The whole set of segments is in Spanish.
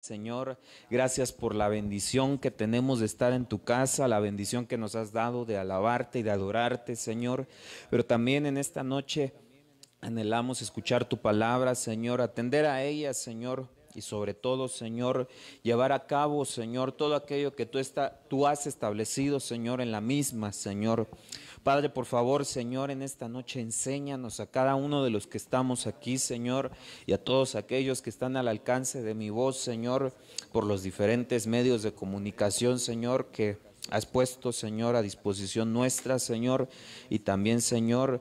Señor, gracias por la bendición que tenemos de estar en tu casa, la bendición que nos has dado de alabarte y de adorarte, Señor. Pero también en esta noche anhelamos escuchar tu palabra, Señor, atender a ella, Señor, y sobre todo, Señor, llevar a cabo, Señor, todo aquello que tú has establecido, Señor, en la misma, Señor. Padre, por favor, Señor, en esta noche enséñanos a cada uno de los que estamos aquí, Señor, y a todos aquellos que están al alcance de mi voz, Señor, por los diferentes medios de comunicación, Señor, que has puesto, Señor, a disposición nuestra, Señor, y también, Señor,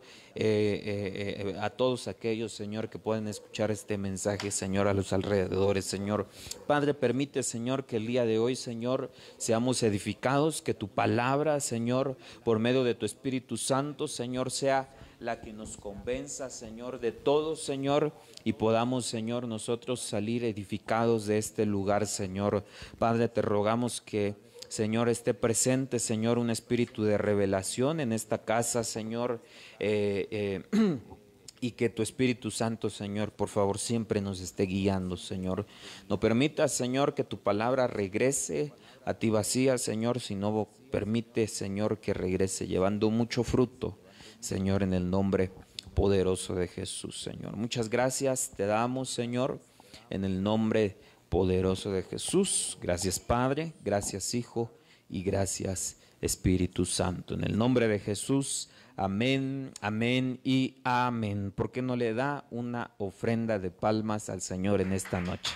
a todos aquellos, Señor, que pueden escuchar este mensaje, Señor, a los alrededores, Señor. Padre, permite, Señor, que el día de hoy, Señor, seamos edificados, que tu palabra, Señor, por medio de tu Espíritu Santo, Señor, sea la que nos convenza, Señor, de todo, Señor, y podamos, Señor, nosotros salir edificados de este lugar, Señor. Padre, te rogamos que, Señor, esté presente, Señor, un espíritu de revelación en esta casa, Señor, y que tu Espíritu Santo, Señor, por favor, siempre nos esté guiando, Señor. No permitas, Señor, que tu palabra regrese a ti vacía, Señor, sino permite, Señor, que regrese llevando mucho fruto, Señor, en el nombre poderoso de Jesús, Señor. Muchas gracias te damos, Señor, en el nombre poderoso de Jesús. Gracias, Padre, gracias, Hijo, y gracias, Espíritu Santo. En el nombre de Jesús, amén, amén y amén. ¿Por qué no le da una ofrenda de palmas al Señor en esta noche?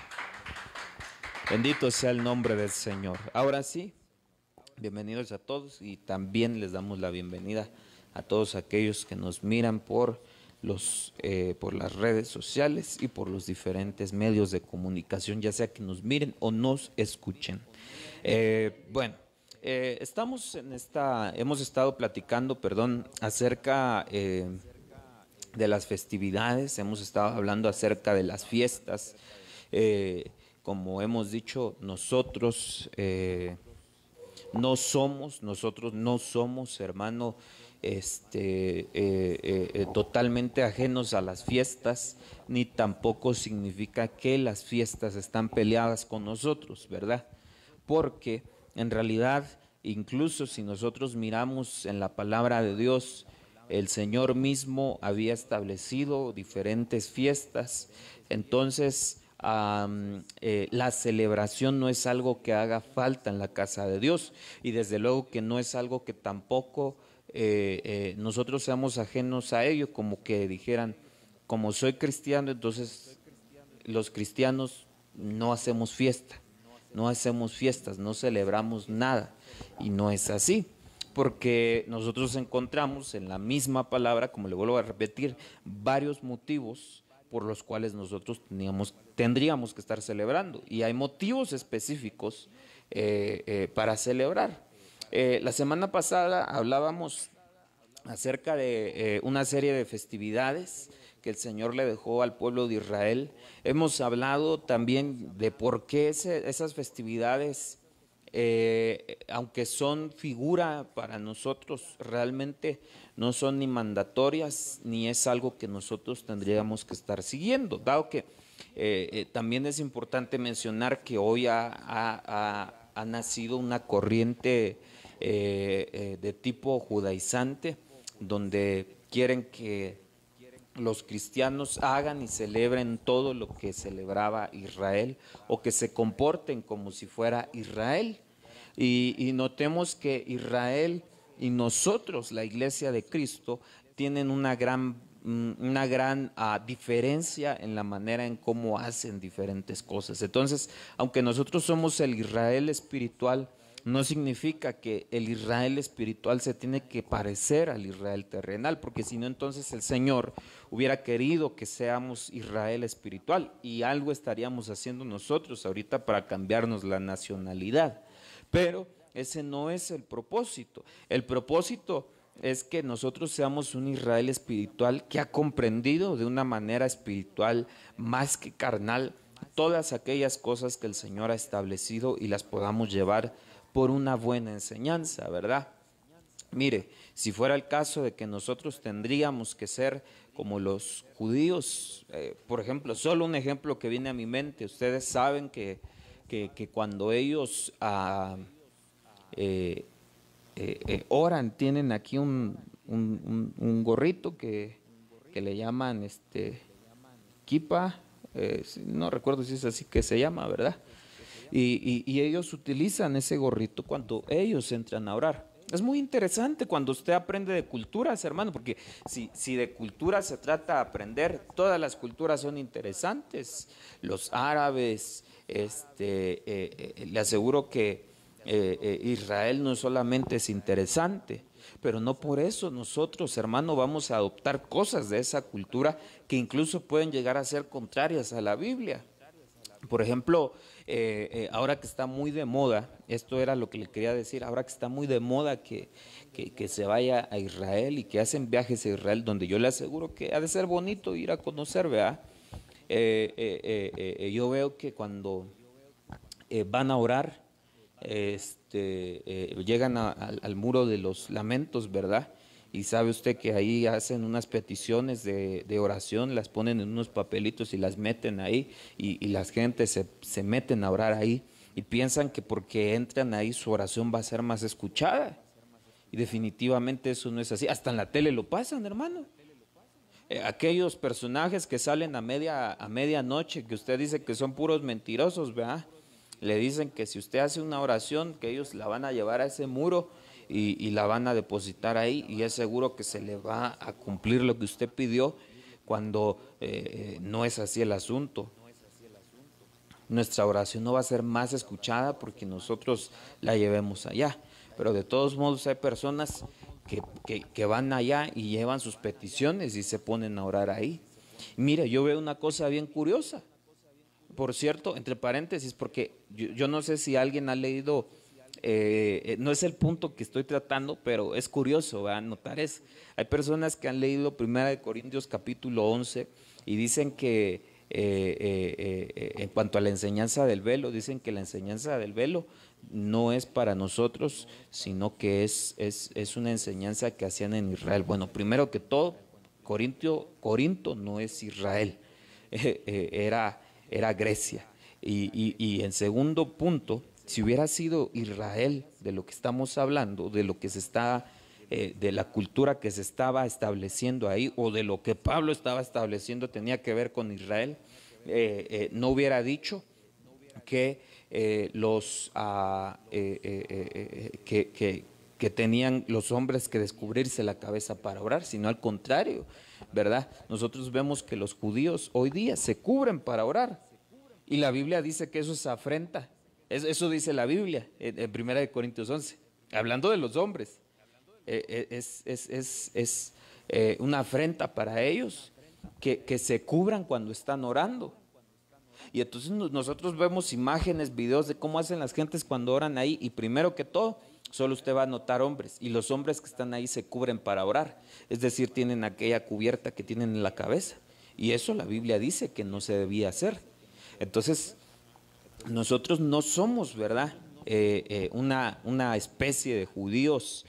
Bendito sea el nombre del Señor. Ahora sí, bienvenidos a todos y también les damos la bienvenida a todos aquellos que nos miran por las redes sociales y por los diferentes medios de comunicación, ya sea que nos miren o nos escuchen. Hemos estado platicando, acerca de las festividades, hemos estado hablando acerca de las fiestas. Como hemos dicho, nosotros no somos, hermano, totalmente ajenos a las fiestas, ni tampoco significa que las fiestas están peleadas con nosotros, ¿verdad? Porque en realidad, incluso si nosotros miramos en la palabra de Dios, el Señor mismo había establecido diferentes fiestas. Entonces, la celebración no es algo que haga falta en la casa de Dios, y desde luego que no es algo que tampoco nosotros seamos ajenos a ello, como que dijeran, como soy cristiano, entonces los cristianos no hacemos fiesta, no hacemos fiestas, no celebramos nada, y no es así. Porque nosotros encontramos en la misma palabra, como le vuelvo a repetir, varios motivos por los cuales nosotros tendríamos que estar celebrando. Y hay motivos específicos para celebrar. La semana pasada hablábamos acerca de una serie de festividades que el Señor le dejó al pueblo de Israel. Hemos hablado también de por qué esas festividades, aunque son figura para nosotros, realmente no son ni mandatorias, ni es algo que nosotros tendríamos que estar siguiendo, dado que también es importante mencionar que hoy ha nacido una corriente de tipo judaizante, donde quieren que los cristianos hagan y celebren todo lo que celebraba Israel, o que se comporten como si fuera Israel. Y notemos que Israel y nosotros, la iglesia de Cristo, tienen una gran diferencia en la manera en cómo hacen diferentes cosas. Entonces, aunque nosotros somos el Israel espiritual, no significa que el Israel espiritual se tiene que parecer al Israel terrenal, porque si no, entonces el Señor hubiera querido que seamos Israel espiritual, y algo estaríamos haciendo nosotros ahorita para cambiarnos la nacionalidad. Pero ese no es el propósito. El propósito es que nosotros seamos un Israel espiritual que ha comprendido de una manera espiritual más que carnal todas aquellas cosas que el Señor ha establecido, y las podamos llevar por una buena enseñanza, ¿verdad? Mire, si fuera el caso de que nosotros tendríamos que ser como los judíos, por ejemplo, solo un ejemplo que viene a mi mente, ustedes saben que que cuando ellos oran, tienen aquí un gorrito que le llaman kipa, no recuerdo si es así que se llama, ¿verdad? Y ellos utilizan ese gorrito cuando ellos entran a orar. Es muy interesante cuando usted aprende de culturas, hermano, porque si de cultura se trata de aprender, todas las culturas son interesantes. Los árabes, le aseguro que Israel no solamente es interesante, pero no por eso nosotros, hermano, vamos a adoptar cosas de esa cultura que incluso pueden llegar a ser contrarias a la Biblia. Por ejemplo, ahora que está muy de moda, esto era lo que le quería decir, ahora que está muy de moda que se vaya a Israel y que hacen viajes a Israel, donde yo le aseguro que ha de ser bonito ir a conocer, ¿verdad? Yo veo que cuando van a orar, llegan al muro de los lamentos, ¿verdad? Y sabe usted que ahí hacen unas peticiones de oración, las ponen en unos papelitos y las meten ahí, y las gentes se meten a orar ahí y piensan que porque entran ahí su oración va a ser más escuchada. Y definitivamente eso no es así. Hasta en la tele lo pasan, hermano. Aquellos personajes que salen a medianoche, que usted dice que son puros mentirosos, ¿verdad? Le dicen que si usted hace una oración, que ellos la van a llevar a ese muro y la van a depositar ahí, y es seguro que se le va a cumplir lo que usted pidió, cuando no es así el asunto. Nuestra oración no va a ser más escuchada porque nosotros la llevemos allá. Pero de todos modos hay personas que van allá y llevan sus peticiones y se ponen a orar ahí. Mire, yo veo una cosa bien curiosa. Por cierto, entre paréntesis, porque yo no sé si alguien ha leído, no es el punto que estoy tratando, pero es curioso, ¿verdad? Notar es, hay personas que han leído 1 Corintios capítulo 11 y dicen que en cuanto a la enseñanza del velo, dicen que la enseñanza del velo no es para nosotros, sino que es una enseñanza que hacían en Israel. Bueno, primero que todo, Corinto no es Israel, era Grecia. Y en segundo punto, si hubiera sido Israel de lo que estamos hablando, de lo que se está, de la cultura que se estaba estableciendo ahí, o de lo que Pablo estaba estableciendo tenía que ver con Israel, no hubiera dicho que que tenían los hombres que descubrirse la cabeza para orar, sino al contrario, ¿verdad? Nosotros vemos que los judíos hoy día se cubren para orar, y la Biblia dice que eso es afrenta. Eso dice la Biblia en 1 Corintios 11, hablando de los hombres. Es una afrenta para ellos que se cubran cuando están orando. Y entonces nosotros vemos imágenes, videos de cómo hacen las gentes cuando oran ahí, y primero que todo, solo usted va a notar hombres, y los hombres que están ahí se cubren para orar, es decir, tienen aquella cubierta que tienen en la cabeza, y eso la Biblia dice que no se debía hacer. Entonces, nosotros no somos, ¿verdad?, una especie de judíos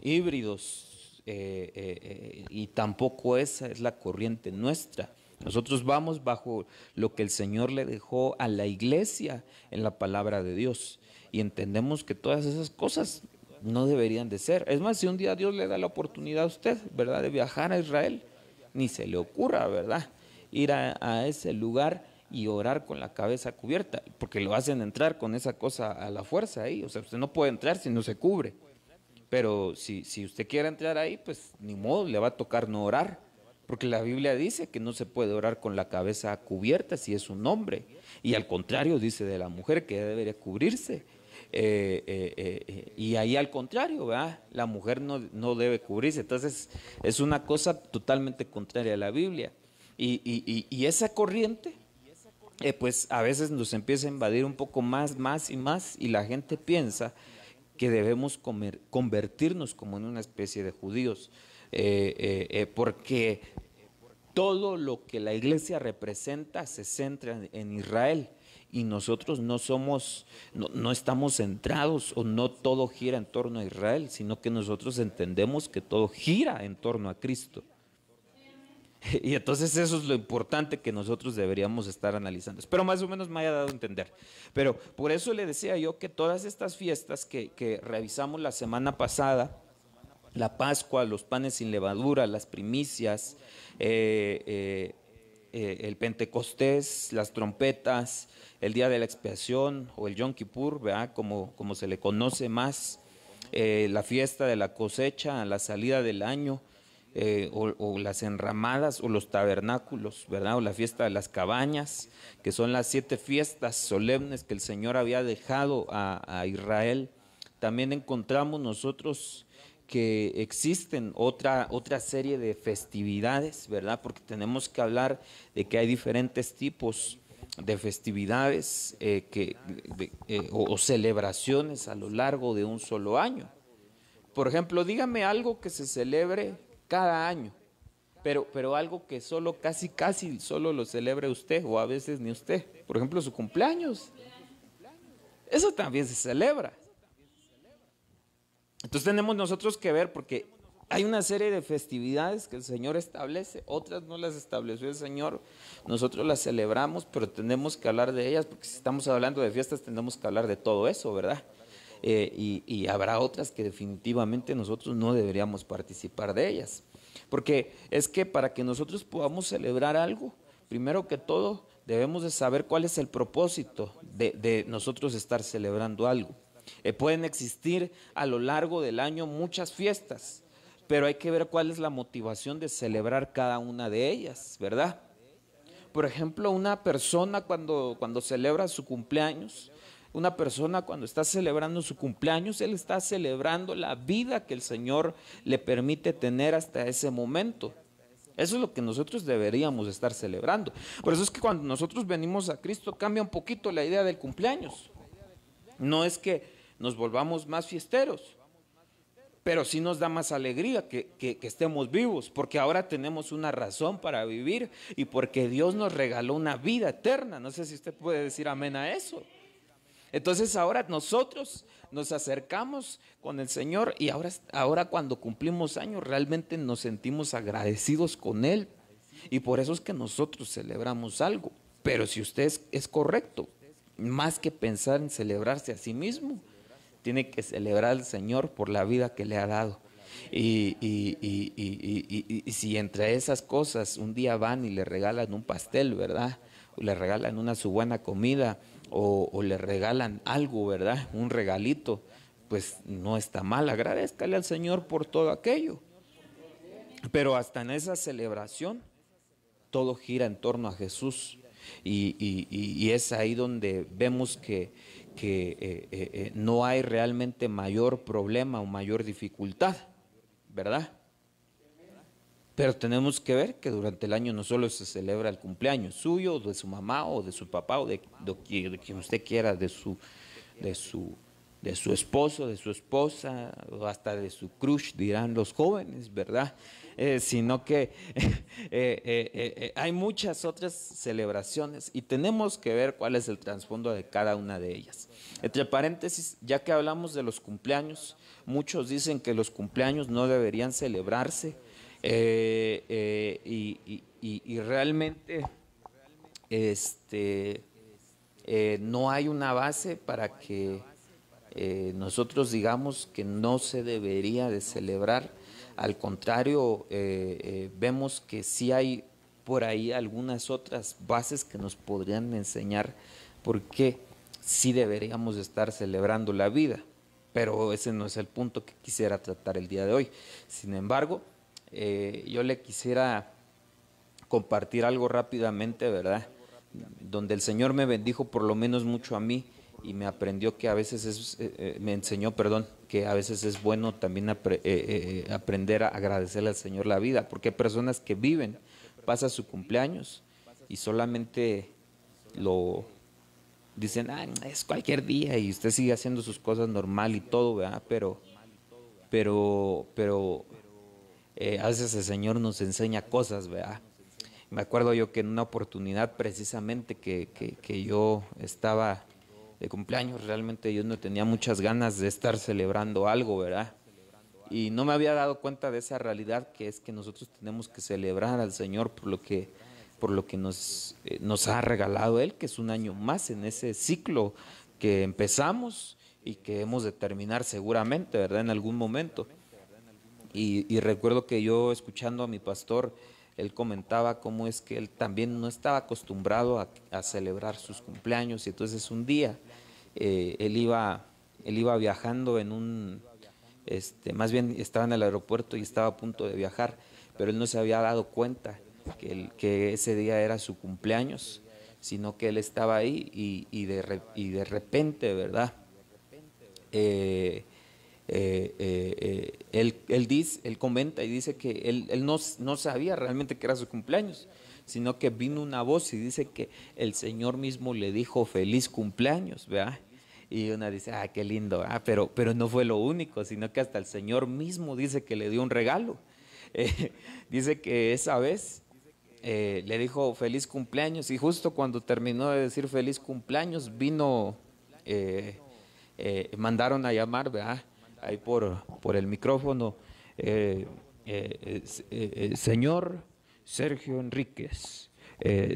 híbridos, y tampoco esa es la corriente nuestra. Nosotros vamos bajo lo que el Señor le dejó a la iglesia en la palabra de Dios, y entendemos que todas esas cosas no deberían de ser. Es más, si un día Dios le da la oportunidad a usted, ¿verdad?, de viajar a Israel, ni se le ocurra, ¿verdad?, ir a ese lugar y orar con la cabeza cubierta, porque lo hacen entrar con esa cosa a la fuerza ahí. O sea, usted no puede entrar si no se cubre. Pero si usted quiere entrar ahí, pues ni modo, le va a tocar no orar, porque la Biblia dice que no se puede orar con la cabeza cubierta si es un hombre, y al contrario dice de la mujer que debería cubrirse. Y ahí al contrario, ¿verdad?, la mujer no debe cubrirse. Entonces es una cosa totalmente contraria a la Biblia, y esa corriente pues a veces nos empieza a invadir un poco más y más, y la gente piensa que debemos convertirnos como en una especie de judíos, porque todo lo que la iglesia representa se centra en Israel, y nosotros no estamos centrados, o no todo gira en torno a Israel, sino que nosotros entendemos que todo gira en torno a Cristo. Y entonces eso es lo importante que nosotros deberíamos estar analizando. Espero más o menos me haya dado a entender. Pero por eso le decía yo que todas estas fiestas que revisamos la semana pasada, la Pascua, los panes sin levadura, las primicias, el Pentecostés, las trompetas, el día de la expiación o el Yom Kippur, ¿verdad? Como se le conoce más, la fiesta de la cosecha, la salida del año, o las enramadas o los tabernáculos, ¿verdad? O la fiesta de las cabañas, que son las 7 fiestas solemnes que el Señor había dejado a Israel. También encontramos nosotros que existen otra serie de festividades, ¿verdad? Porque tenemos que hablar de que hay diferentes tipos de festividades o celebraciones a lo largo de un solo año. Por ejemplo, dígame algo que se celebre cada año, pero algo que solo casi solo lo celebre usted o a veces ni usted. Por ejemplo, su cumpleaños. Eso también se celebra. Entonces tenemos nosotros que ver, porque hay una serie de festividades que el Señor establece, otras no las estableció el Señor, nosotros las celebramos, pero tenemos que hablar de ellas, porque si estamos hablando de fiestas tenemos que hablar de todo eso, ¿verdad? Y habrá otras que definitivamente nosotros no deberíamos participar de ellas, porque es que para que nosotros podamos celebrar algo, primero que todo debemos de saber cuál es el propósito de nosotros estar celebrando algo. Pueden existir a lo largo del año muchas fiestas, pero hay que ver cuál es la motivación de celebrar cada una de ellas, ¿verdad? Por ejemplo, una persona cuando celebra su cumpleaños, una persona cuando está celebrando su cumpleaños, él está celebrando la vida que el Señor le permite tener hasta ese momento. Eso es lo que nosotros deberíamos estar celebrando. Por eso es que cuando nosotros venimos a Cristo cambia un poquito la idea del cumpleaños. No es que nos volvamos más fiesteros, pero sí nos da más alegría que estemos vivos, porque ahora tenemos una razón para vivir y porque Dios nos regaló una vida eterna. No sé si usted puede decir amén a eso. Entonces ahora nosotros nos acercamos con el Señor y ahora cuando cumplimos años realmente nos sentimos agradecidos con Él, y por eso es que nosotros celebramos algo. Pero si usted es correcto, más que pensar en celebrarse a sí mismo, tiene que celebrar al Señor por la vida que le ha dado. Y si entre esas cosas un día van y le regalan un pastel, ¿verdad? O le regalan su buena comida, o le regalan algo, ¿verdad? Un regalito, pues no está mal, agradézcale al Señor por todo aquello. Pero hasta en esa celebración, todo gira en torno a Jesús. Y es ahí donde vemos que no hay realmente mayor problema o mayor dificultad, ¿verdad? Pero tenemos que ver que durante el año no solo se celebra el cumpleaños suyo, o de su mamá, o de su papá, o de quien usted quiera, de su esposo, de su esposa, o hasta de su crush, dirán los jóvenes, ¿verdad? Sino que hay muchas otras celebraciones y tenemos que ver cuál es el trasfondo de cada una de ellas. Entre paréntesis, ya que hablamos de los cumpleaños, muchos dicen que los cumpleaños no deberían celebrarse, y realmente no hay una base para que nosotros digamos que no se debería de celebrar. Al contrario, vemos que sí hay por ahí algunas otras bases que nos podrían enseñar por qué sí deberíamos estar celebrando la vida, pero ese no es el punto que quisiera tratar el día de hoy. Sin embargo, yo le quisiera compartir algo rápidamente, ¿verdad? Donde el Señor me bendijo por lo menos mucho a mí, y me aprendió que a veces me enseñó, perdón, que a veces es bueno también aprender a agradecerle al Señor la vida, porque hay personas que viven, pasa su cumpleaños y solamente lo dicen, es cualquier día y usted sigue haciendo sus cosas normal y todo, ¿verdad? Pero a veces el Señor nos enseña cosas, ¿verdad? Me acuerdo yo que en una oportunidad precisamente que yo estaba de cumpleaños, realmente yo no tenía muchas ganas de estar celebrando algo, ¿verdad? y no me había dado cuenta de esa realidad, que es que nosotros tenemos que celebrar al Señor por lo que nos ha regalado Él, que es un año más en ese ciclo que empezamos y que hemos de terminar seguramente, ¿verdad? En algún momento. Y recuerdo que yo, escuchando a mi pastor, él comentaba cómo es que él también no estaba acostumbrado a celebrar sus cumpleaños, y entonces un día él iba viajando en más bien estaba en el aeropuerto y estaba a punto de viajar, pero él no se había dado cuenta que ese día era su cumpleaños, sino que él estaba ahí y de repente, ¿verdad? Él comenta y dice que él no sabía realmente que era su cumpleaños, sino que vino una voz y dice que el Señor mismo le dijo feliz cumpleaños, ¿verdad? Y una dice, ah, qué lindo, pero no fue lo único, sino que hasta el Señor mismo dice que le dio un regalo. Dice que esa vez le dijo feliz cumpleaños, y justo cuando terminó de decir feliz cumpleaños vino, mandaron a llamar, ¿verdad? Ahí por el micrófono, señor Sergio Enríquez,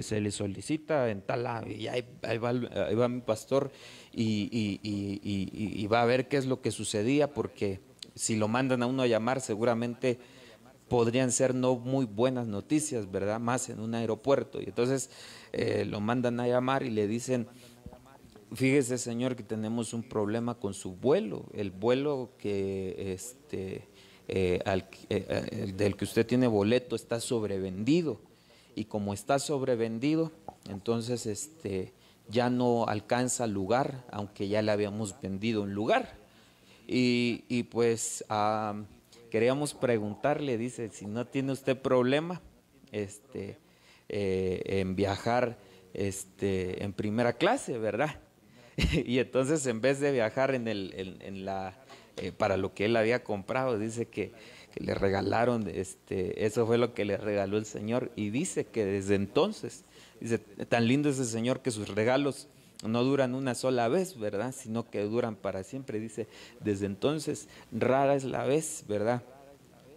se le solicita en tal lado, y ahí va mi pastor y va a ver qué es lo que sucedía, porque si lo mandan a uno a llamar seguramente podrían ser no muy buenas noticias, ¿verdad? Más en un aeropuerto. Y entonces lo mandan a llamar y le dicen, fíjese, señor, que tenemos un problema con su vuelo. El vuelo del que usted tiene boleto está sobrevendido. Y como está sobrevendido, entonces ya no alcanza lugar, aunque ya le habíamos vendido un lugar. Y pues queríamos preguntarle, dice, si no tiene usted problema en viajar en primera clase, ¿verdad? Y entonces, en vez de viajar para lo que él había comprado, dice que le regalaron, eso fue lo que le regaló el Señor. Y dice que desde entonces, dice, tan lindo es el Señor que sus regalos no duran una sola vez, ¿verdad? Sino que duran para siempre. Dice, desde entonces, rara es la vez, ¿verdad?,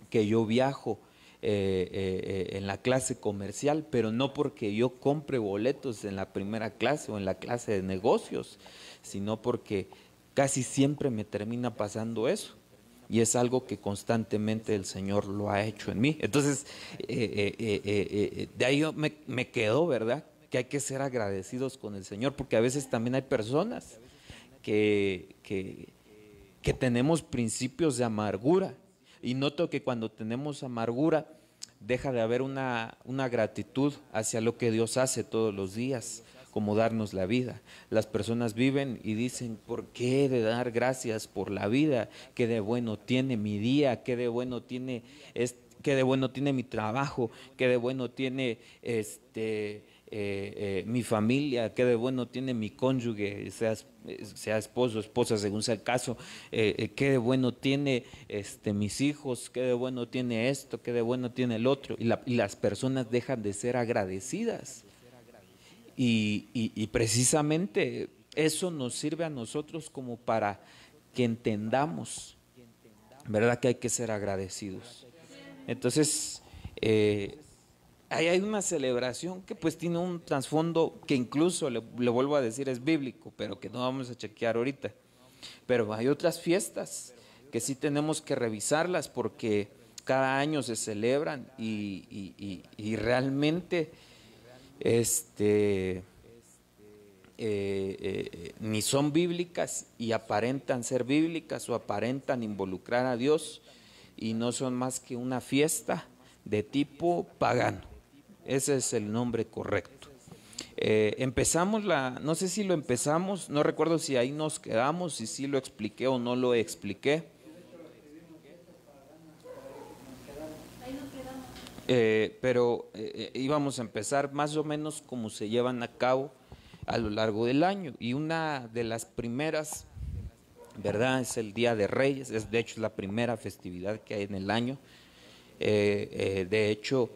que yo viajo en la clase comercial, pero no porque yo compre boletos en la primera clase o en la clase de negocios, sino porque casi siempre me termina pasando eso. Y es algo que constantemente el Señor lo ha hecho en mí. Entonces, de ahí me quedó, ¿verdad?, que hay que ser agradecidos con el Señor, porque a veces también hay personas que tenemos principios de amargura. Y noto que cuando tenemos amargura, deja de haber una gratitud hacia lo que Dios hace todos los días, como darnos la vida. Las personas viven y dicen, ¿por qué he de dar gracias por la vida? ¿Qué de bueno tiene mi día? ¿Qué de bueno tiene qué de bueno tiene mi trabajo? ¿Qué de bueno tiene mi familia? ¿Qué de bueno tiene mi cónyuge, sea esposo, esposa, según sea el caso? ¿Qué de bueno tiene mis hijos? ¿Qué de bueno tiene esto? ¿Qué de bueno tiene el otro? Y las personas dejan de ser agradecidas. Y precisamente eso nos sirve a nosotros como para que entendamos, ¿verdad?, que hay que ser agradecidos. Entonces, ahí hay una celebración que pues tiene un trasfondo que incluso, le vuelvo a decir, es bíblico, pero que no vamos a chequear ahorita. Pero hay otras fiestas que sí tenemos que revisarlas, porque cada año se celebran y realmente ni son bíblicas y aparentan ser bíblicas o aparentan involucrar a Dios, y no son más que una fiesta de tipo pagano. Ese es el nombre correcto. Empezamos no sé si lo empezamos, no recuerdo si ahí nos quedamos, si sí lo expliqué o no lo expliqué. Pero íbamos a empezar más o menos cómo se llevan a cabo a lo largo del año. Y una de las primeras, ¿verdad?, es el Día de Reyes. De hecho, es la primera festividad que hay en el año. De hecho,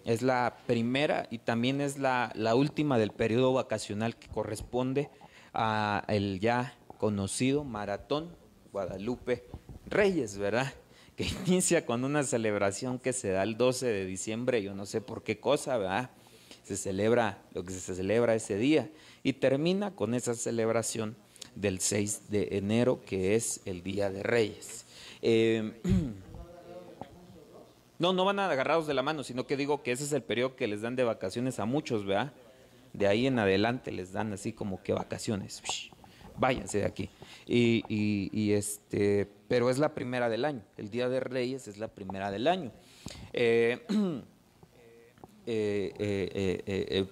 es la primera y también es la última del periodo vacacional, que corresponde a el ya conocido Maratón Guadalupe Reyes, ¿verdad?, que inicia con una celebración que se da el 12 de diciembre, yo no sé por qué cosa, ¿verdad? Se celebra lo que se celebra ese día y termina con esa celebración del 6 de enero, que es el Día de Reyes. No van agarrados de la mano, sino que digo que ese es el periodo que les dan de vacaciones a muchos, ¿verdad? De ahí en adelante les dan así como que vacaciones. Váyanse de aquí. Pero es la primera del año. El Día de Reyes es la primera del año.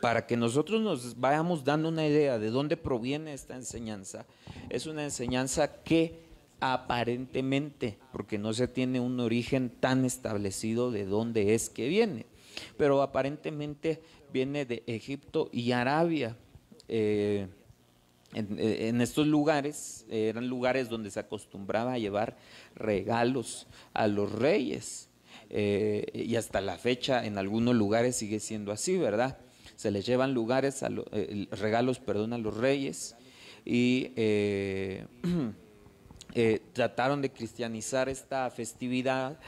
Para que nosotros nos vayamos dando una idea de dónde proviene esta enseñanza, es una enseñanza que aparentemente, porque no se tiene un origen tan establecido de dónde es que viene, pero aparentemente viene de Egipto y Arabia. En estos lugares eran lugares donde se acostumbraba a llevar regalos a los reyes, y hasta la fecha en algunos lugares sigue siendo así, ¿verdad? Se les llevan regalos, perdón, a los reyes, y trataron de cristianizar esta festividad,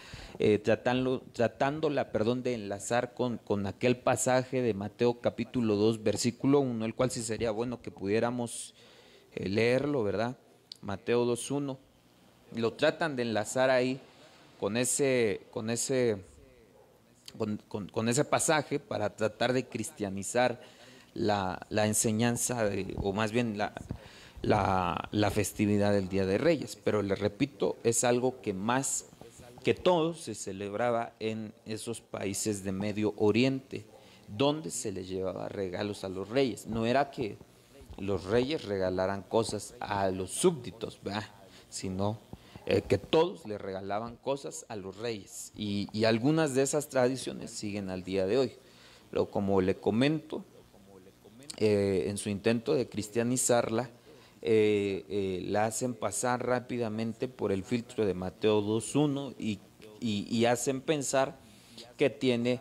tratándola, perdón, de enlazar con aquel pasaje de Mateo capítulo 2, versículo 1, el cual sí sería bueno que pudiéramos leerlo, ¿verdad? Mateo 2:1. Lo tratan de enlazar ahí con ese pasaje para tratar de cristianizar la enseñanza, o más bien la festividad del Día de Reyes. Pero les repito, es algo que más que todo se celebraba en esos países de Medio Oriente, donde se les llevaba regalos a los reyes. No era que los reyes regalaran cosas a los súbditos, ¿verdad? Sino que todos le regalaban cosas a los reyes, y algunas de esas tradiciones siguen al día de hoy. Pero como le comento, en su intento de cristianizarla, la hacen pasar rápidamente por el filtro de Mateo 2:1 y hacen pensar que tiene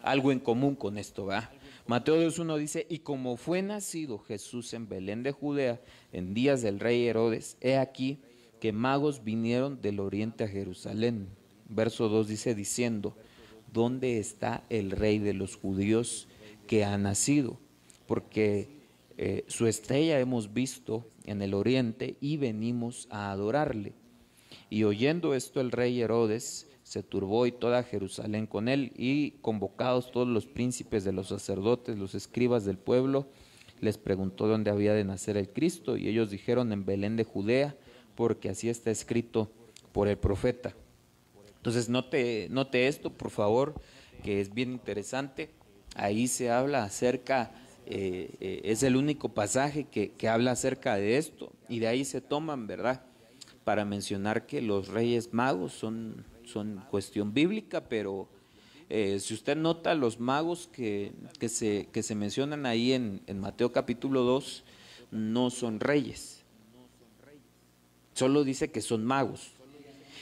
algo en común con esto, ¿va? Mateo 2:1 dice: y como fue nacido Jesús en Belén de Judea en días del rey Herodes, he aquí que magos vinieron del oriente a Jerusalén. Verso 2 dice, diciendo: ¿dónde está el rey de los judíos que ha nacido? Porque su estrella hemos visto en el oriente y venimos a adorarle. Y oyendo esto el rey Herodes se turbó, y toda Jerusalén con él, y convocados todos los príncipes de los sacerdotes, los escribas del pueblo, les preguntó dónde había de nacer el Cristo, y ellos dijeron: en Belén de Judea, porque así está escrito por el profeta. Entonces note esto, por favor, que es bien interesante. Ahí se habla acerca, es el único pasaje que habla acerca de esto, y de ahí se toman, ¿verdad?, para mencionar que los reyes magos son cuestión bíblica. Pero si usted nota, los magos que se mencionan ahí en Mateo capítulo 2 no son reyes, solo dice que son magos.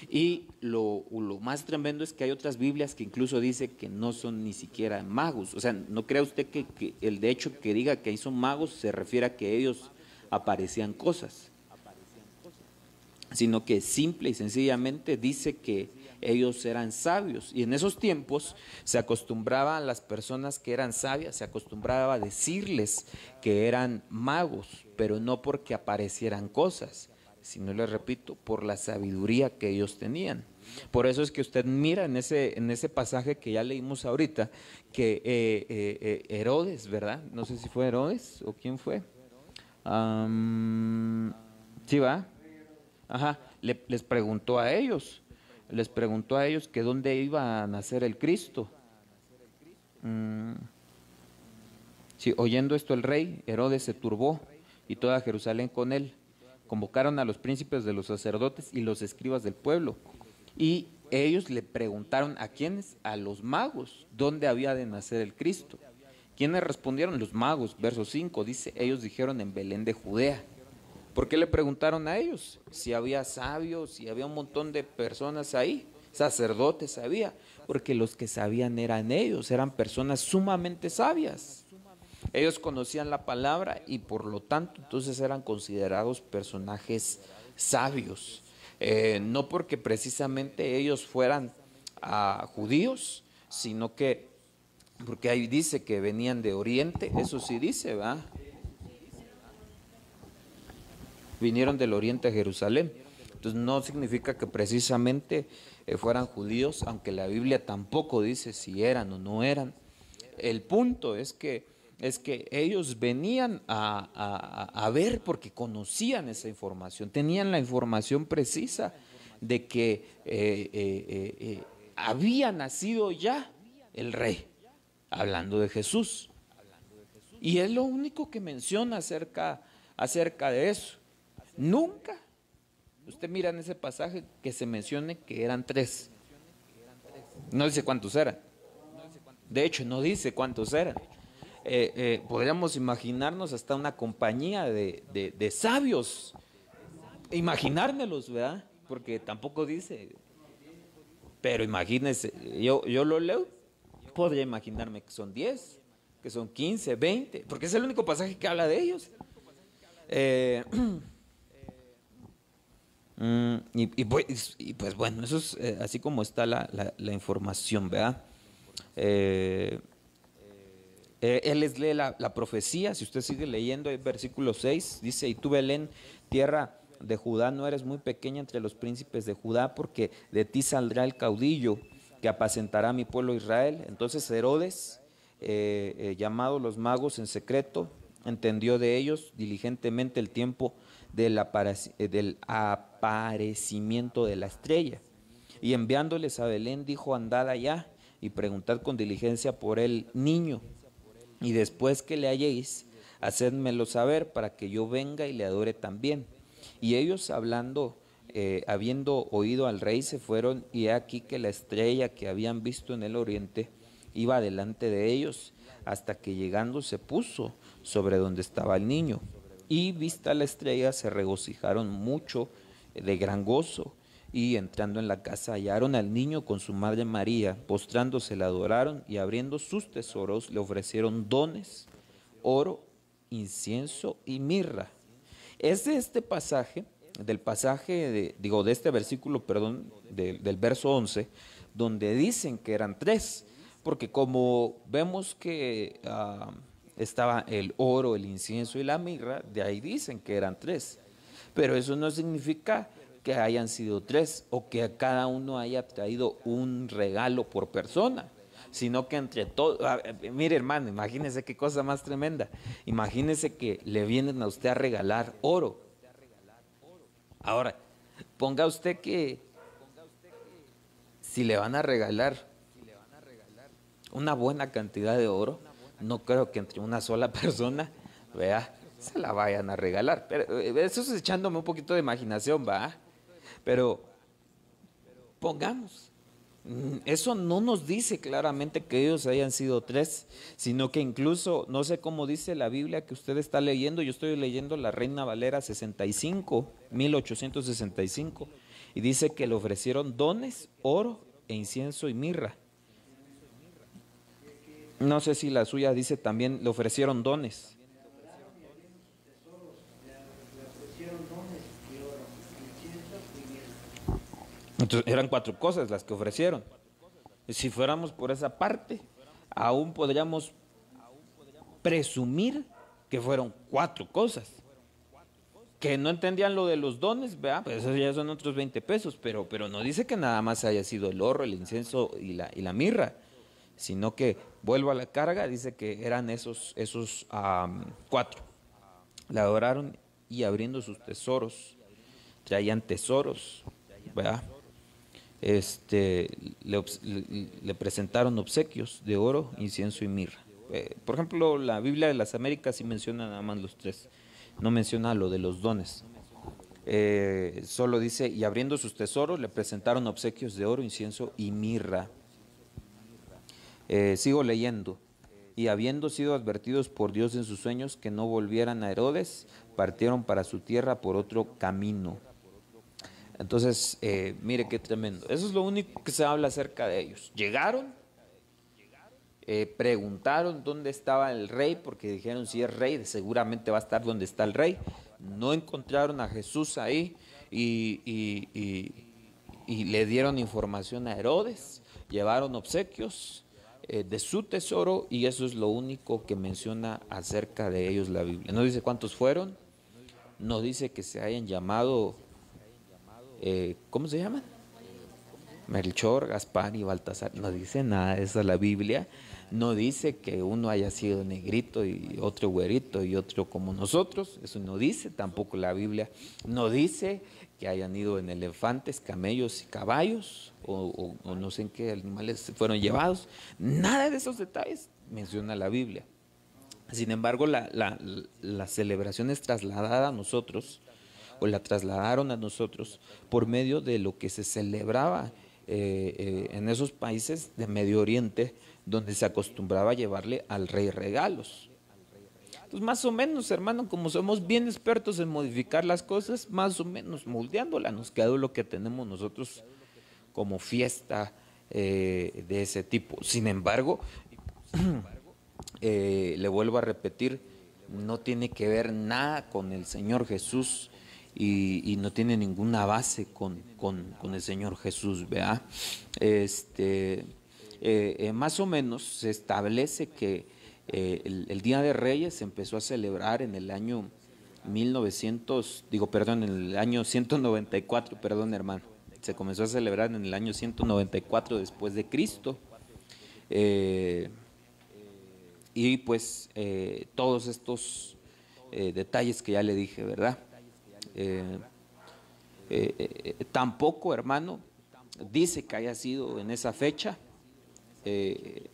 Y lo más tremendo es que hay otras Biblias que incluso dice que no son ni siquiera magos. O sea, no crea usted que el de hecho que diga que ahí son magos se refiere a que ellos aparecían cosas, sino que simple y sencillamente dice que ellos eran sabios. Y en esos tiempos se acostumbraba a las personas que eran sabias, se acostumbraba a decirles que eran magos, pero no porque aparecieran cosas, sino, les repito, por la sabiduría que ellos tenían. Por eso es que usted mira en ese pasaje que ya leímos ahorita, que Herodes, ¿verdad? No sé si fue Herodes o quién fue. Sí, va. Ajá, les preguntó a ellos que dónde iba a nacer el Cristo. Sí, oyendo esto el rey Herodes se turbó, y toda Jerusalén con él. Convocaron a los príncipes de los sacerdotes y los escribas del pueblo, y ellos le preguntaron a quiénes, a los magos, dónde había de nacer el Cristo. ¿Quiénes respondieron? Los magos. Verso 5 dice: ellos dijeron: en Belén de Judea. ¿Por qué le preguntaron a ellos? Si había sabios, si había un montón de personas ahí, sacerdotes había, porque los que sabían eran ellos, eran personas sumamente sabias. Ellos conocían la palabra y por lo tanto entonces eran considerados personajes sabios, no porque precisamente ellos fueran judíos, sino que, porque ahí dice que venían de Oriente, eso sí dice, ¿va? Vinieron del Oriente a Jerusalén. Entonces no significa que precisamente fueran judíos, aunque la Biblia tampoco dice si eran o no eran. El punto es que ellos venían a ver porque conocían esa información, tenían la información precisa de que había nacido ya el rey, hablando de Jesús. Y es lo único que menciona acerca de eso. Nunca, usted mira en ese pasaje que se mencione que eran tres. No dice cuántos eran. De hecho, no dice cuántos eran. Podríamos imaginarnos hasta una compañía de sabios. Imaginármelos, ¿verdad? Porque tampoco dice. Pero imagínense, yo lo leo, podría imaginarme que son 10, que son 15, 20, porque es el único pasaje que habla de ellos. Pues bueno, eso es así como está la información, ¿verdad? Él les lee la profecía, si usted sigue leyendo, el versículo 6 dice: y tú, Belén, tierra de Judá, no eres muy pequeña entre los príncipes de Judá, porque de ti saldrá el caudillo que apacentará a mi pueblo Israel. Entonces Herodes, llamado los magos en secreto, entendió de ellos diligentemente el tiempo del aparecimiento de la estrella. Y enviándoles a Belén, dijo: andad allá y preguntad con diligencia por el niño, y después que le halléis, hacedmelo saber para que yo venga y le adore también. Y ellos habiendo oído al rey, se fueron, y he aquí que la estrella que habían visto en el oriente iba delante de ellos, hasta que llegando se puso sobre donde estaba el niño. Y vista la estrella, se regocijaron mucho de gran gozo. Y entrando en la casa hallaron al niño con su madre María, postrándose le adoraron, y abriendo sus tesoros le ofrecieron dones, oro, incienso y mirra. Es de este pasaje, de este versículo, perdón, del verso 11, donde dicen que eran tres, porque como vemos que estaba el oro, el incienso y la mirra, de ahí dicen que eran tres, pero eso no significa que hayan sido tres o que a cada uno haya traído un regalo por persona, sino que entre todos, mire hermano, imagínese qué cosa más tremenda, imagínese que le vienen a usted a regalar oro. Ahora, ponga usted que si le van a regalar una buena cantidad de oro, no creo que entre una sola persona, vea, se la vayan a regalar. Pero eso es echándome un poquito de imaginación, va. Pero pongamos, eso no nos dice claramente que ellos hayan sido tres, sino que incluso, no sé cómo dice la Biblia que usted está leyendo, yo estoy leyendo la Reina Valera 65, 1865, y dice que le ofrecieron dones, oro e incienso y mirra. No sé si la suya dice también le ofrecieron dones. Entonces eran cuatro cosas las que ofrecieron. Si fuéramos por esa parte, aún podríamos presumir que fueron cuatro cosas. Que no entendían lo de los dones, ¿verdad? Pues eso ya son otros 20 pesos, pero no dice que nada más haya sido el oro, el incienso y la mirra, sino que, vuelvo a la carga, dice que eran esos cuatro. La adoraron y abriendo sus tesoros, traían tesoros, ¿verdad? Le presentaron obsequios de oro, incienso y mirra. Por ejemplo, la Biblia de las Américas sí menciona nada más los tres, no menciona lo de los dones. Solo dice: y abriendo sus tesoros le presentaron obsequios de oro, incienso y mirra. Sigo leyendo. Y habiendo sido advertidos por Dios en sus sueños que no volvieran a Herodes, partieron para su tierra por otro camino. Entonces, mire qué tremendo. Eso es lo único que se habla acerca de ellos. Llegaron, preguntaron dónde estaba el rey, porque dijeron: si es rey, seguramente va a estar donde está el rey. No encontraron a Jesús ahí, y, y- y- y le dieron información a Herodes, llevaron obsequios de su tesoro y eso es lo único que menciona acerca de ellos la Biblia. No dice cuántos fueron, no dice que se hayan llamado, ¿cómo se llaman? Melchor, Gaspar y Baltasar. No dice nada de eso la Biblia. No dice que uno haya sido negrito y otro güerito y otro como nosotros. Eso no dice tampoco la Biblia. No dice que hayan ido en elefantes, camellos y caballos o no sé en qué animales fueron llevados. Nada de esos detalles menciona la Biblia. Sin embargo, la celebración es trasladada a nosotros, o la trasladaron a nosotros, por medio de lo que se celebraba en esos países de Medio Oriente, donde se acostumbraba a llevarle al rey regalos. Pues más o menos, hermano, como somos bien expertos en modificar las cosas, más o menos moldeándola, nos quedó lo que tenemos nosotros como fiesta de ese tipo. Sin embargo, le vuelvo a repetir, no tiene que ver nada con el Señor Jesús y no tiene ninguna base con el Señor Jesús, ¿verdad? Más o menos se establece que el Día de Reyes se empezó a celebrar en el año 1900, en el año 194, perdón, hermano. Se comenzó a celebrar en el año 194 después de Cristo. Eh, y pues todos estos detalles que ya le dije, ¿verdad? Eh, Tampoco, hermano, dice que haya sido en esa fecha. Eh,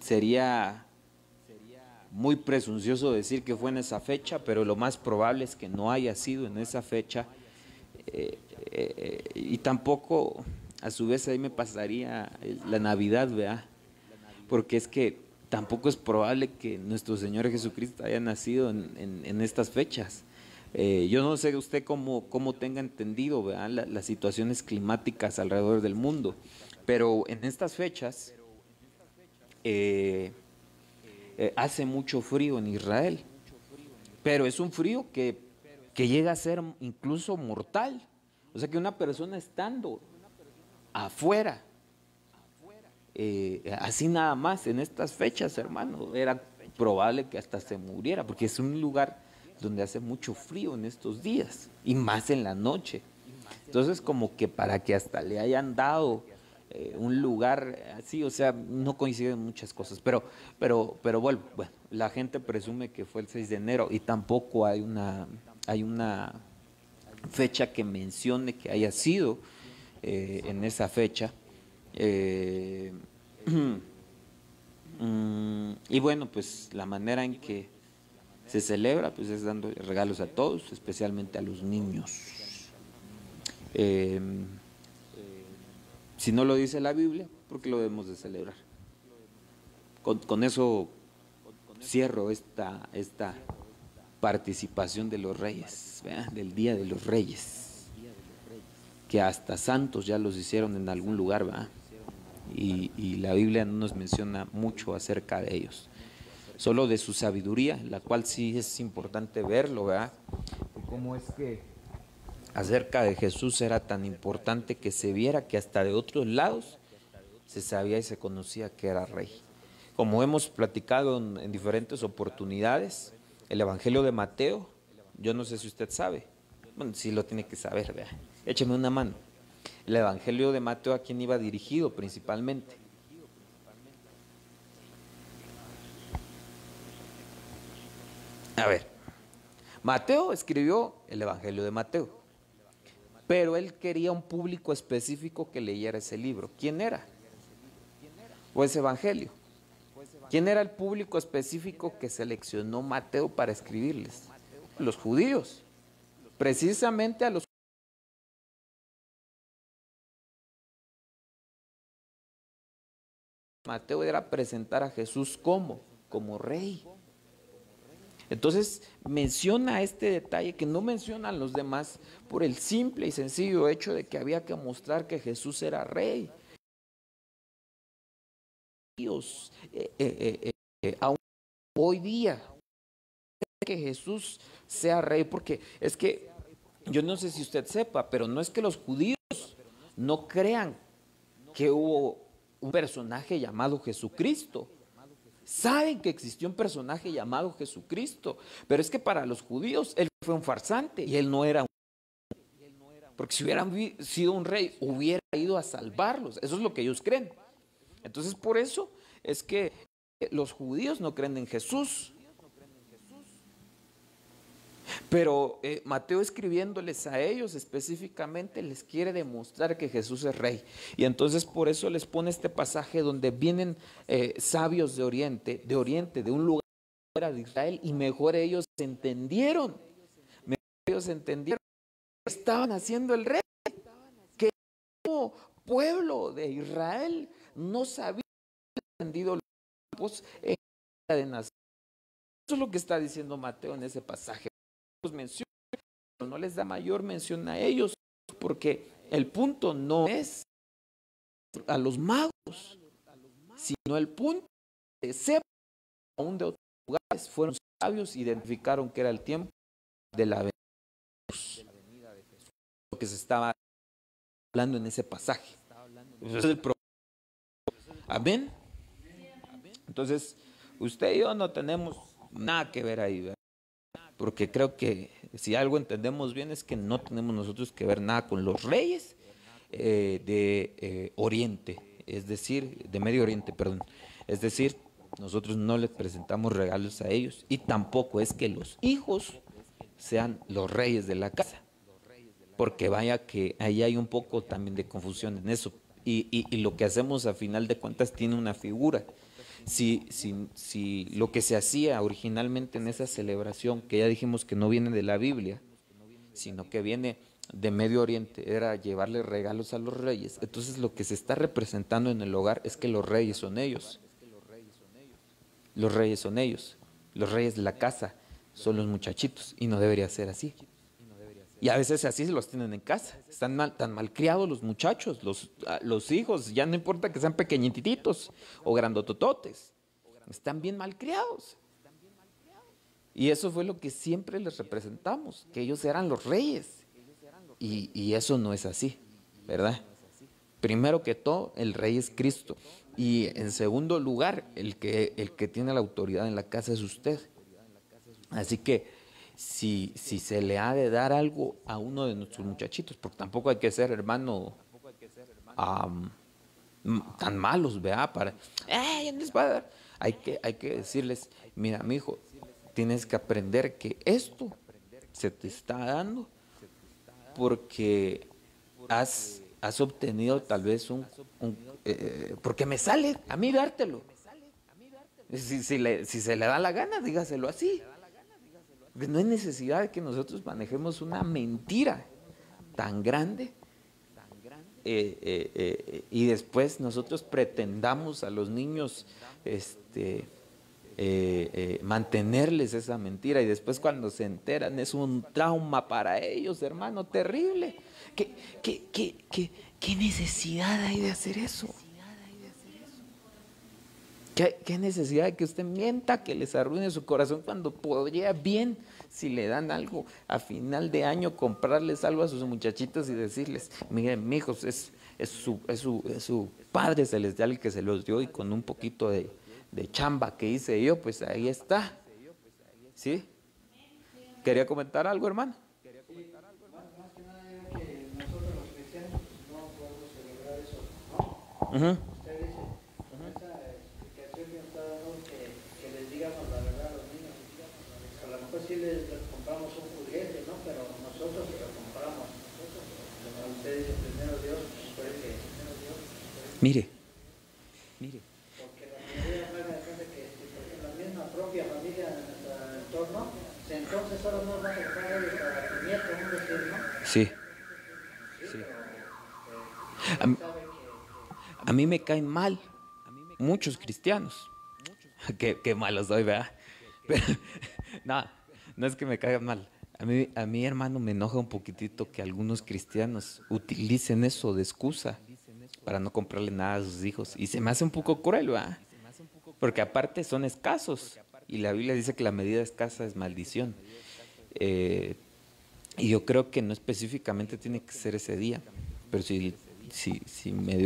Sería muy presuncioso decir que fue en esa fecha, pero lo más probable es que no haya sido en esa fecha. Y tampoco, a su vez, ahí me pasaría la Navidad, ¿verdad? Porque es que tampoco es probable que nuestro Señor Jesucristo haya nacido en estas fechas. Yo no sé usted cómo tenga entendido, ¿verdad? Las situaciones climáticas alrededor del mundo, pero en estas fechas eh, hace mucho frío en Israel, pero es un frío que llega a ser incluso mortal. O sea que una persona estando afuera, así nada más en estas fechas, hermano, era probable que hasta se muriera, porque es un lugar donde hace mucho frío en estos días, y más en la noche. Entonces, como que para que hasta le hayan dado un lugar así, o sea, no coinciden muchas cosas, pero bueno, la gente presume que fue el 6 de enero y tampoco hay una fecha que mencione que haya sido en esa fecha. Eh, y bueno, pues la manera en que se celebra pues es dando regalos a todos, especialmente a los niños. Eh, si no lo dice la Biblia, ¿por qué lo debemos de celebrar? Con eso cierro esta participación de los reyes, ¿verdad? Del Día de los Reyes, que hasta santos ya los hicieron en algún lugar, ¿verdad? Y la Biblia no nos menciona mucho acerca de ellos, solo de su sabiduría, la cual sí es importante verlo, ¿verdad? ¿Cómo es que acerca de Jesús era tan importante que se viera que hasta de otros lados se sabía y se conocía que era rey? Como hemos platicado en diferentes oportunidades, el Evangelio de Mateo, yo no sé si usted sabe, bueno, sí lo tiene que saber, vea, écheme una mano. El Evangelio de Mateo, ¿a quién iba dirigido principalmente? A ver, Mateo escribió el Evangelio de Mateo, pero él quería un público específico que leyera ese libro. ¿Quién era? O ese Evangelio. ¿Quién era el público específico que seleccionó Mateo para escribirles? Los judíos. Precisamente a los Mateo era presentar a Jesús como rey. Entonces menciona este detalle que no mencionan los demás por el simple y sencillo hecho de que había que mostrar que Jesús era rey. Dios, aún hoy día que Jesús sea rey, porque es que yo no sé si usted sepa, pero no es que los judíos no crean que hubo un personaje llamado Jesucristo. Saben que existió un personaje llamado Jesucristo, pero es que para los judíos él fue un farsante y él no era un rey. Porque si hubiera sido un rey, hubiera ido a salvarlos. Eso es lo que ellos creen. Entonces, por eso es que los judíos no creen en Jesús. Pero Mateo, escribiéndoles a ellos específicamente, les quiere demostrar que Jesús es rey. Y entonces por eso les pone este pasaje donde vienen sabios de un lugar fuera de Israel, y mejor ellos entendieron, que estaban haciendo el rey, que como pueblo de Israel no sabía entendido los tiempos de nacer. Eso es lo que está diciendo Mateo en ese pasaje. Los menciona, pero no les da mayor mención a ellos, porque el punto no es a los magos, sino el punto de ser aún de otros lugares. Fueron sabios, identificaron que era el tiempo de la venida de Jesús, lo que se estaba hablando en ese pasaje. Ese es el problema. Amén. Entonces, usted y yo no tenemos nada que ver ahí, ¿verdad? Porque creo que si algo entendemos bien es que no tenemos nosotros que ver nada con los reyes de Oriente, es decir, de Medio Oriente, perdón. Es decir, nosotros no les presentamos regalos a ellos, y tampoco es que los hijos sean los reyes de la casa, porque vaya que ahí hay un poco también de confusión en eso. Y lo que hacemos a final de cuentas tiene una figura. Si lo que se hacía originalmente en esa celebración, que ya dijimos que no viene de la Biblia, sino que viene de Medio Oriente, era llevarle regalos a los reyes, entonces lo que se está representando en el hogar es que los reyes son ellos. Los reyes son ellos. Los reyes de la casa son los muchachitos, y no debería ser así. Y a veces así se los tienen en casa. Están tan malcriados los muchachos, los hijos, ya no importa que sean pequeñititos o grandotototes. Están bien malcriados. Y eso fue lo que siempre les representamos, que ellos eran los reyes. Y eso no es así, ¿verdad? Primero que todo, el rey es Cristo. Y en segundo lugar, el que tiene la autoridad en la casa es usted. Así que si se le ha de dar algo a uno de nuestros muchachitos, porque tampoco hay que ser, hermano, tan malos, ¿verdad? Ya no les va a dar. Hay que decirles, mira, mi hijo, tienes que aprender que esto se te está dando porque has obtenido tal vez porque me sale a mí dártelo. Si se le da la gana, dígaselo así. No hay necesidad de que nosotros manejemos una mentira tan grande y después nosotros pretendamos a los niños mantenerles esa mentira, y después cuando se enteran es un trauma para ellos, hermano, terrible. ¿Qué necesidad hay de hacer eso? ¿Qué necesidad de que usted mienta, que les arruine su corazón, cuando podría bien, si le dan algo a final de año, comprarles algo a sus muchachitos y decirles, miren, mijos, es su Padre Celestial el que se los dio, y con un poquito de chamba que hice yo, pues ahí está. ¿Sí? ¿Quería comentar algo, hermano? Más que nada era que nosotros los cristianos no podemos celebrar eso, ¿no? Usted dice, esa explicación que nos está dando, que les digamos la verdad a los niños. A lo mejor sí les compramos un juguete, ¿no? Pero nosotros se lo compramos. Como usted dice, primero Dios, puede que Mire. porque la mayoría de la gente que, porque la misma propia familia en nuestro entorno, entonces solo nos van a dejar ellos para tu nieto, un decir, ¿no? Sí. A mí me caen mal muchos cristianos. Qué malo soy, ¿verdad? Pero, no es que me caigan mal. A mí, hermano, me enoja un poquitito que algunos cristianos utilicen eso de excusa para no comprarle nada a sus hijos. Y se me hace un poco cruel, ¿verdad? Porque aparte son escasos. Y la Biblia dice que la medida escasa es maldición. Y yo creo que no específicamente tiene que ser ese día, pero si me dio